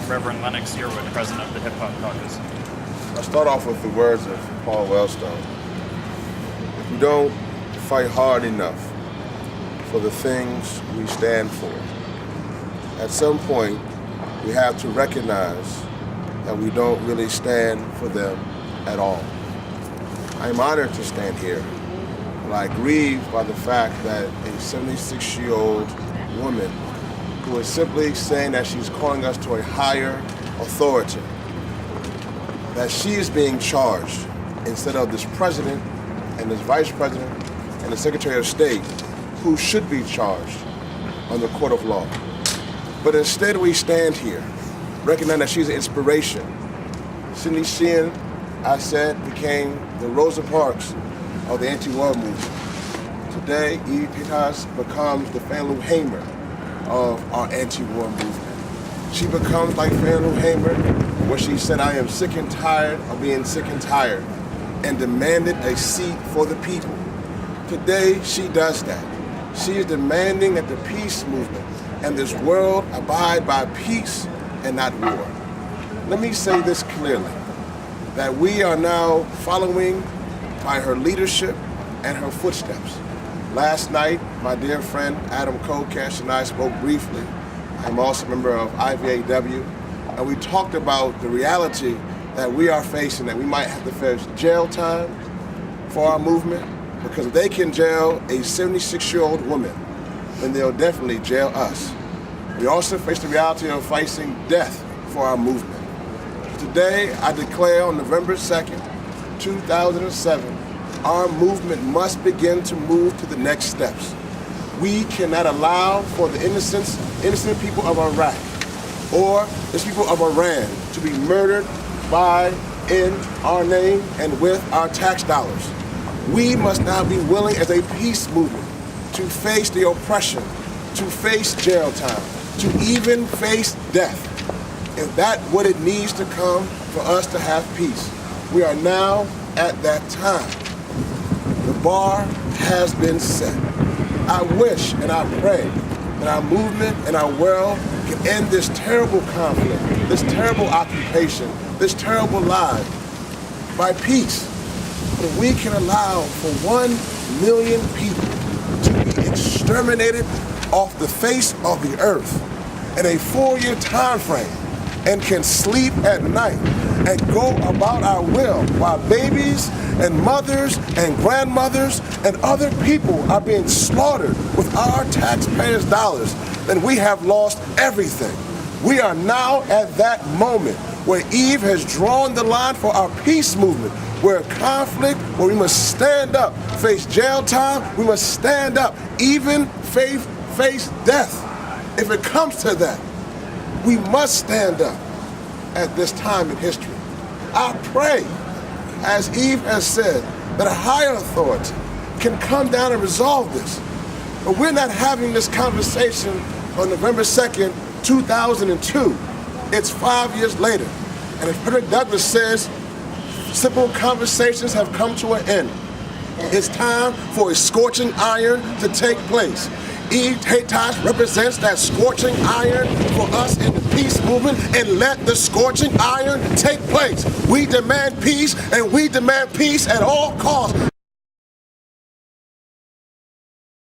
Reverend Lennox Yearwood, President of the Hip Hop Caucus. I'll start off with the words of Paul Wellstone. If we don't fight hard enough for the things we stand for, at some point we have to recognize that we don't really stand for them at all. I'm honored to stand here, but I grieve by the fact that a 76-year-old woman who is simply saying that she's calling us to a higher authority, that she is being charged instead of this president and this vice president and the secretary of state who should be charged on the court of law. But instead we stand here, recognizing that she's an inspiration. Cindy Sheehan, I said, became the Rosa Parks of the anti-war movement. Today, Eve Pitas becomes the Fannie Lou Hamer of our anti-war movement. She becomes like Fannie Lou Hamer, where she said, I am sick and tired of being sick and tired, and demanded a seat for the people. Today, she does that. She is demanding that the peace movement and this world abide by peace and not war. Let me say this clearly, that we are now following by her leadership and her footsteps. Last night, my dear friend Adam Kokesh and I spoke briefly. I'm also a member of IVAW, and we talked about the reality that we are facing, that we might have to face jail time for our movement, because if they can jail a 76-year-old woman, then they'll definitely jail us. We also face the reality of facing death for our movement. Today, I declare on November 2nd, 2007, our movement must begin to move to the next steps. We cannot allow for the innocent people of Iraq or the people of Iran to be murdered by, in our name, and with our tax dollars. We must now be willing as a peace movement to face the oppression, to face jail time, to even face death. If that's what it needs to come for us to have peace. We are now at that time. The bar has been set. I wish and I pray that our movement and our world can end this terrible conflict, this terrible occupation, this terrible lie by peace. But if we can allow for 1 million people to be exterminated off the face of the earth in a 4-year time frame, and can sleep at night and go about our will while babies and mothers and grandmothers and other people are being slaughtered with our taxpayers' dollars, then we have lost everything. We are now at that moment where Eve has drawn the line for our peace movement, where conflict, where we must stand up, face jail time, we must stand up, even face death. If it comes to that, we must stand up at this time in history. I pray, as Eve has said, that a higher authority can come down and resolve this. But we're not having this conversation on November 2nd, 2002. It's 5 years later. And if Frederick Douglass says simple conversations have come to an end, it's time for a scorching iron to take place. Eve Haytas represents that scorching iron for us in the peace movement, and let the scorching iron take place. We demand peace, and we demand peace at all costs.